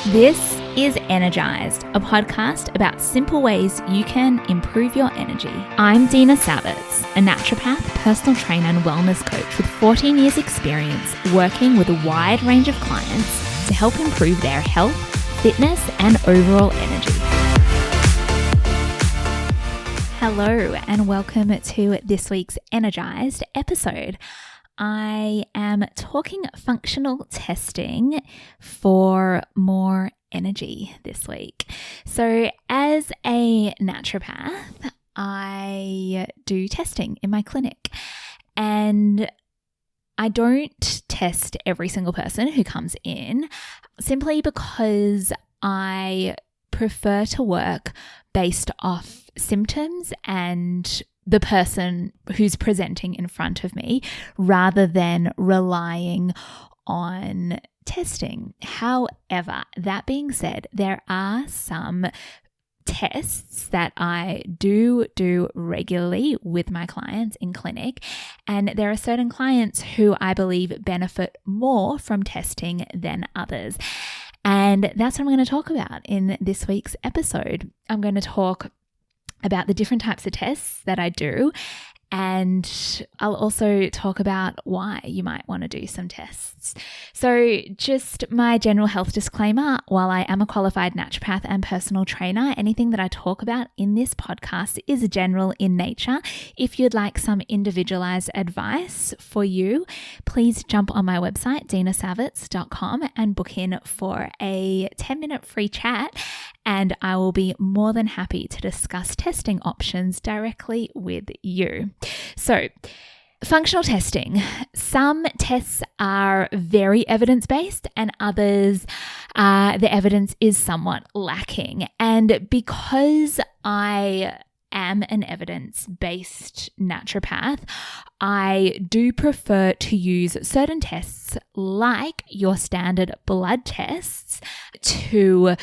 This is Energized, a podcast about simple ways you can improve your energy. I'm Dina, a naturopath, personal trainer and wellness coach with 14 years experience working with a wide range of clients to help improve their health, fitness and overall energy. Hello and welcome to this week's Energized episode. I am talking functional testing for more energy this week. So as a naturopath, I do testing in my clinic, and I don't test every single person who comes in simply because I prefer to work based off symptoms and the person who's presenting in front of me rather than relying on testing. However, that being said, there are some tests that I do regularly with my clients in clinic, and there are certain clients who I believe benefit more from testing than others. And that's what I'm going to talk about in this week's episode. I'm going to talk about the different types of tests that I do, and I'll also talk about why you might want to do some tests. So just my general health disclaimer, while I am a qualified naturopath and personal trainer, anything that I talk about in this podcast is general in nature. If you'd like some individualized advice for you, please jump on my website, dinasavitz.com, and book in for a 10-minute free chat, and I will be more than happy to discuss testing options directly with you. So, functional testing. Some tests are very evidence-based and others, the evidence is somewhat lacking. And because I am an evidence-based naturopath, I do prefer to use certain tests like your standard blood tests to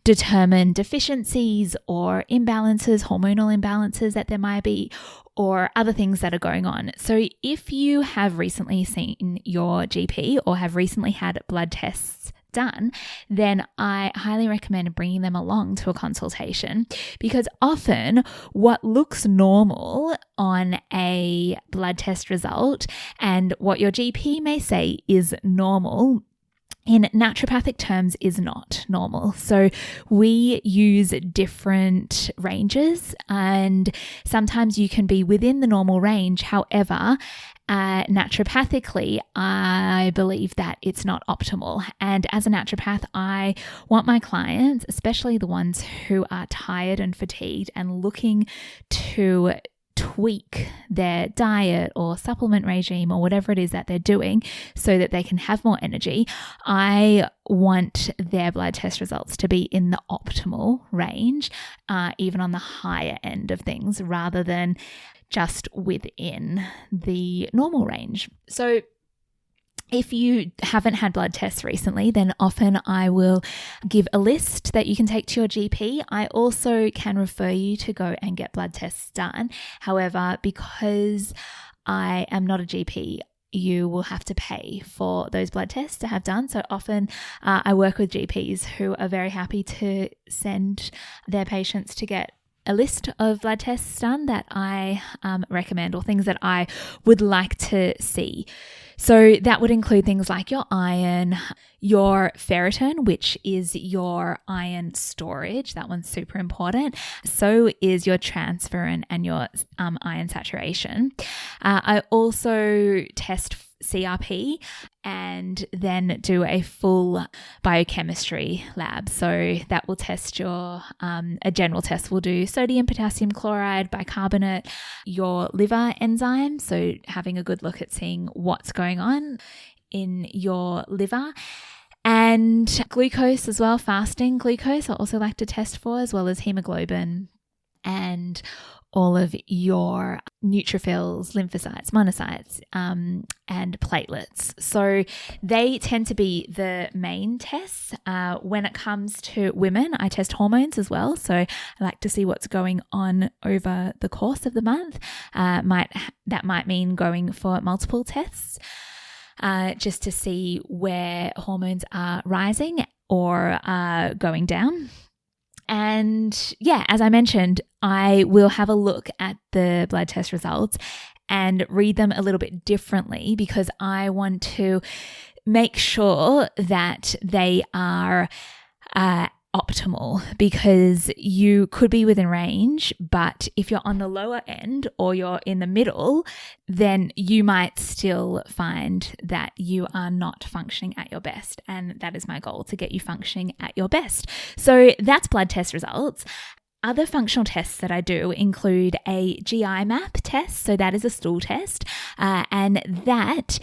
determine deficiencies or imbalances, hormonal imbalances that there might be, or other things that are going on. So if you have recently seen your GP or have recently had blood tests done, then I highly recommend bringing them along to a consultation, because often what looks normal on a blood test result and what your GP may say is normal in naturopathic terms is not normal. So we use different ranges, and sometimes you can be within the normal range. However, naturopathically, I believe that it's not optimal. And as a naturopath, I want my clients, especially the ones who are tired and fatigued and looking to tweak their diet or supplement regime or whatever it is that they're doing so that they can have more energy. I want their blood test results to be in the optimal range, even on the higher end of things, rather than just within the normal range. So if you haven't had blood tests recently, then often I will give a list that you can take to your GP. I also can refer you to go and get blood tests done. However, because I am not a GP, you will have to pay for those blood tests to have done. So often I work with GPs who are very happy to send their patients to get a list of blood tests done that I recommend, or things that I would like to see. So that would include things like your iron, your ferritin, which is your iron storage. That one's super important. So is your transferrin and your iron saturation. I also test CRP and then do a full biochemistry lab. So that will test your, a general test will do sodium, potassium chloride, bicarbonate, your liver enzymes. So having a good look at seeing what's going on in your liver. And glucose as well, fasting glucose I also like to test for, as well as hemoglobin and all of your neutrophils, lymphocytes, monocytes, and platelets. So they tend to be the main tests. When it comes to women, I test hormones as well. So I like to see what's going on over the course of the month. That might mean going for multiple tests. Just to see where hormones are rising. or going down. And yeah, as I mentioned, I will have a look at the blood test results and read them a little bit differently because I want to make sure that they are optimal, because you could be within range, but if you're on the lower end or you're in the middle, then you might still find that you are not functioning at your best. And that is my goal, to get you functioning at your best. So that's blood test results. Other functional tests that I do include a GI map test. So that is a stool test. And that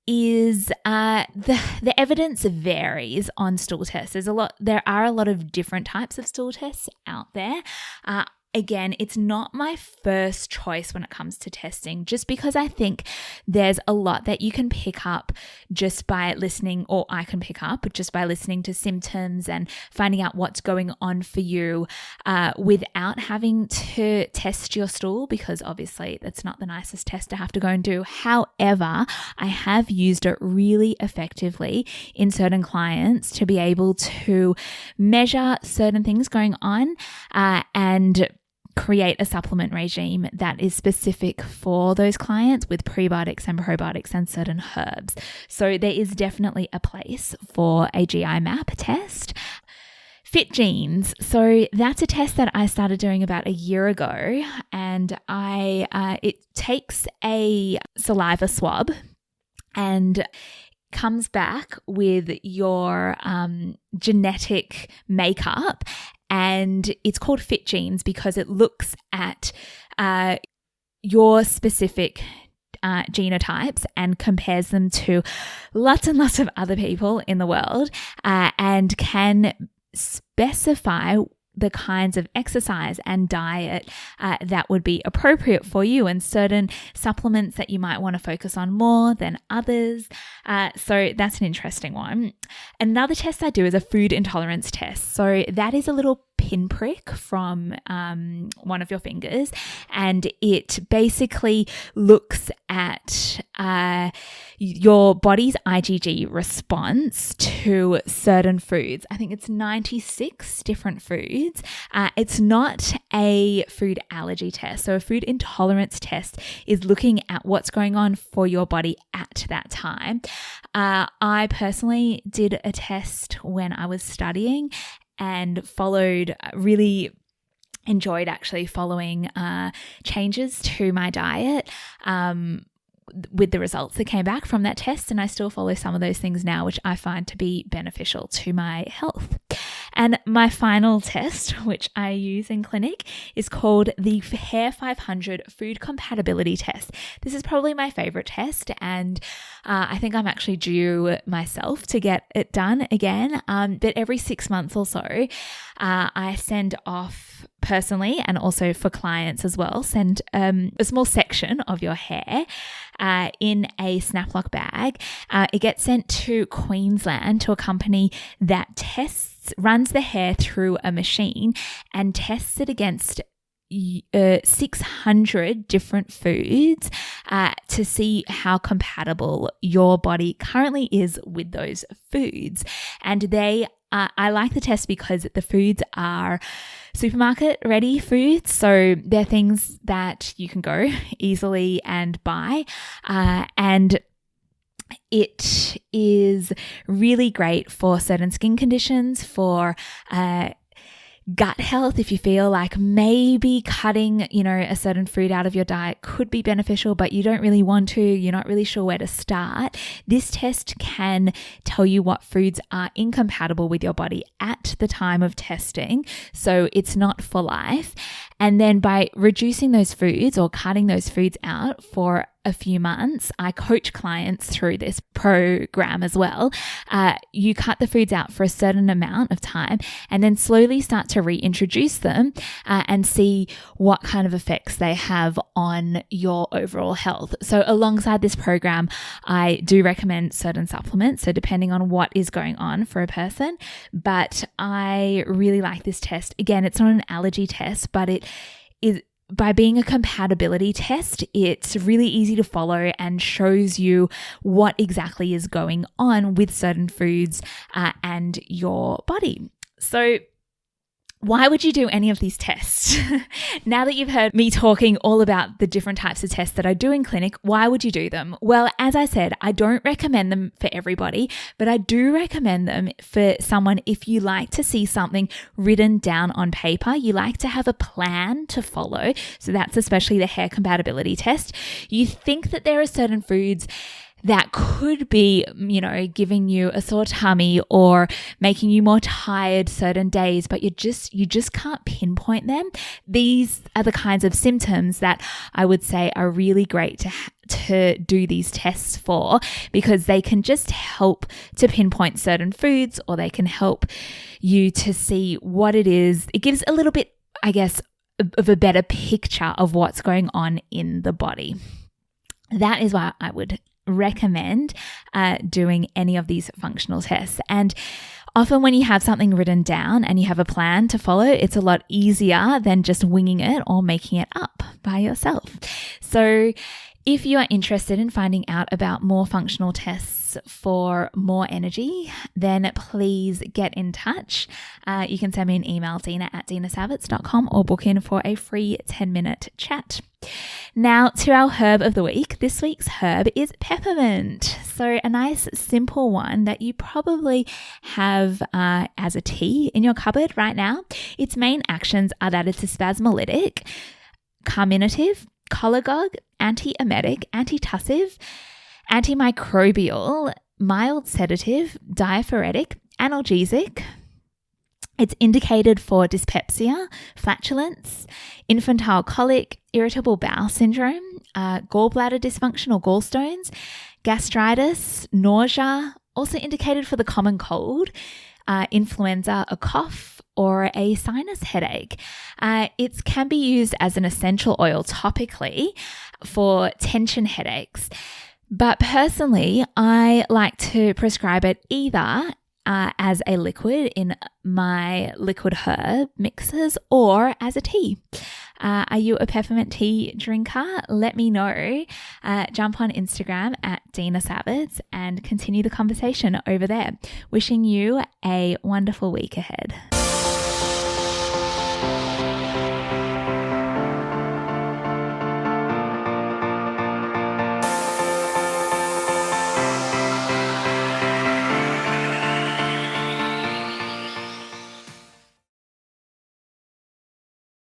is the evidence varies on stool tests. There are a lot of different types of stool tests out there. Again, it's not my first choice when it comes to testing, just because I think there's a lot that you can pick up just by listening, or I can pick up just by listening to symptoms and finding out what's going on for you without having to test your stool, because obviously that's not the nicest test to have to go and do. However, I have used it really effectively in certain clients to be able to measure certain things going on and create a supplement regime that is specific for those clients with prebiotics and probiotics and certain herbs. So there is definitely a place for a GI map test. Fit genes. So that's a test that I started doing about a year ago, and it takes a saliva swab and comes back with your genetic makeup. And it's called Fit Genes because it looks at your specific genotypes and compares them to lots and lots of other people in the world and can specify the kinds of exercise and diet that would be appropriate for you, and certain supplements that you might want to focus on more than others. So that's an interesting one. Another test I do is a food intolerance test. So that is a little pinprick from one of your fingers, and it basically looks at your body's IgG response to certain foods. I think it's 96 different foods. It's not a food allergy test. So a food intolerance test is looking at what's going on for your body at that time. I personally did a test when I was studying and really enjoyed actually following changes to my diet with the results that came back from that test. And I still follow some of those things now, which I find to be beneficial to my health. And my final test, which I use in clinic, is called the Hair 500 Food Compatibility Test. This is probably my favorite test, and I think I'm actually due myself to get it done again. But every 6 months or so, I send off personally, and also for clients as well, send a small section of your hair in a Snaplock bag. It gets sent to Queensland to a company that runs the hair through a machine and tests it against 600 different foods to see how compatible your body currently is with those foods. And I like the test because the foods are supermarket ready foods. So they're things that you can go easily and buy. And it is really great for certain skin conditions, for gut health. If you feel like maybe cutting, a certain food out of your diet could be beneficial, but you don't really want to, you're not really sure where to start, this test can tell you what foods are incompatible with your body at the time of testing. So it's not for life. And then by reducing those foods or cutting those foods out for a few months, I coach clients through this program as well. You cut the foods out for a certain amount of time and then slowly start to reintroduce them and see what kind of effects they have on your overall health. So alongside this program, I do recommend certain supplements, so depending on what is going on for a person. But I really like this test. Again, it's not an allergy test, but it by being a compatibility test, it's really easy to follow and shows you what exactly is going on with certain foods and your body. So why would you do any of these tests? Now that you've heard me talking all about the different types of tests that I do in clinic, why would you do them? Well, as I said, I don't recommend them for everybody, but I do recommend them for someone if you like to see something written down on paper, you like to have a plan to follow. So that's especially the hair compatibility test. You think that there are certain foods that could be, giving you a sore tummy or making you more tired certain days, but you just can't pinpoint them. These are the kinds of symptoms that I would say are really great to do these tests for, because they can just help to pinpoint certain foods, or they can help you to see what it is. It gives a little bit, I guess, of a better picture of what's going on in the body. That is why I would recommend doing any of these functional tests. And often when you have something written down and you have a plan to follow, it's a lot easier than just winging it or making it up by yourself. So if you are interested in finding out about more functional tests for more energy, then please get in touch. You can send me an email, dina@dinasavitz.com, or book in for a free 10-minute chat. Now to our herb of the week. This week's herb is peppermint. So a nice simple one that you probably have as a tea in your cupboard right now. Its main actions are that it's a spasmolytic, carminative, cholagogue, anti-emetic, antitussive, antimicrobial, mild sedative, diaphoretic, analgesic. It's indicated for dyspepsia, flatulence, infantile colic, irritable bowel syndrome, gallbladder dysfunction or gallstones, gastritis, nausea, also indicated for the common cold, influenza, a cough, or a sinus headache. It can be used as an essential oil topically for tension headaches. But personally, I like to prescribe it either as a liquid in my liquid herb mixes or as a tea. Are you a peppermint tea drinker? Let me know. Jump on Instagram @DinaSavitz and continue the conversation over there. Wishing you a wonderful week ahead.